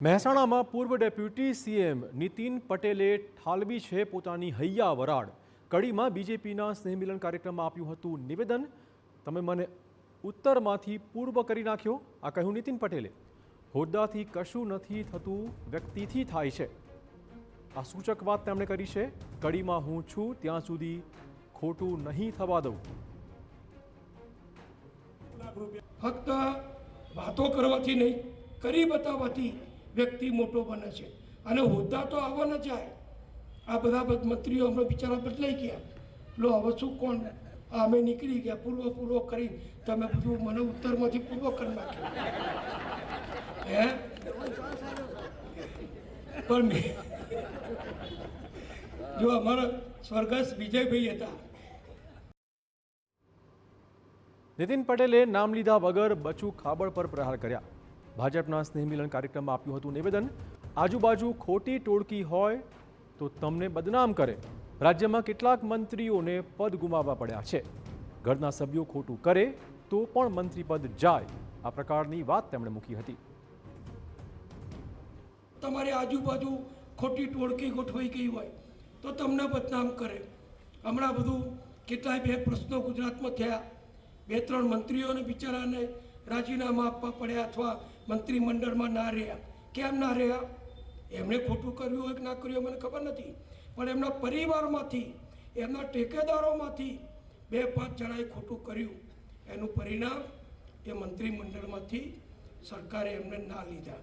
મહેસાણામાં પૂર્વ deputy CM Nitin પટેલે ઠાલવી છે પોતાની હૈયા વરાળ। કડીમાં બીજેપીના સ્નેહમિલન કાર્યક્રમમાં આપ્યું હતું નિવેદન। તમે મને ઉત્તરમાંથી પૂર્વ કરી નાખ્યો, આ કહ્યું નીતિન પટેલે। હોદ્દાથી કશું નથી થતું, વ્યક્તિથી થાય છે, આ સૂચક વાત તેમણે કરી છે। કડીમાં હું છું ત્યાં સુધી ખોટું નહીં થવા દઉં। ફક્ત વાતો કરવાથી નહીં, કરી બતાવવાથી વ્યક્તિ મોટો બને છે અને હોદ્દા તો આવવાના જાય। આ બધા મંત્રીઓ હમણાં બિચારા બદલાઈ ગયા, લો હવે શું કોણ અમે નીકળી ગયા પૂર્વ કરી, તમે બધું મને ઉત્તરમાંથી પૂર્વ કરી નાખ્યું હે। પણ જો અમારા સ્વર્ગસ્થ વિજયભાઈ હતા। નીતિન પટેલે નામ લીધા વગર બચુ ખાબડ પર પ્રહાર કર્યા। ભાજપના સ્નેહમિલન કાર્યક્રમમાં આપ્યું હતું નિવેદન। આજુબાજુ ખોટી ટોળકી હોય તો તમને બદનામ કરે। રાજ્યમાં કેટલાક મંત્રીઓને પદ ગુમાવવા પડ્યા છે। ઘરના સભ્યો ખોટું કરે તો પણ મંત્રી પદ જાય, આ પ્રકારની વાત તેમણે મૂકી હતી। તમારી આજુબાજુ ખોટી ટોળકી ગોઠવાઈ ગઈ હોય તો તમને બદનામ કરે। હમણાં બધું કેટલાય બે પ્રશ્નો ગુજરાતમાં થયા, 2-3 મંત્રીઓને બિચારાને રાજીનામા આપવા પડ્યા અથવા મંત્રીમંડળમાં ના રહ્યા। કેમ ના રહ્યા? એમણે ખોટું કર્યું હોય કે ના કર્યું મને ખબર નથી, પણ એમના પરિવારમાંથી, એમના ટેકેદારોમાંથી 2-5 જણાએ ખોટું કર્યું। એનું પરિણામ એ મંત્રીમંડળમાંથી સરકારે એમને ના લીધા।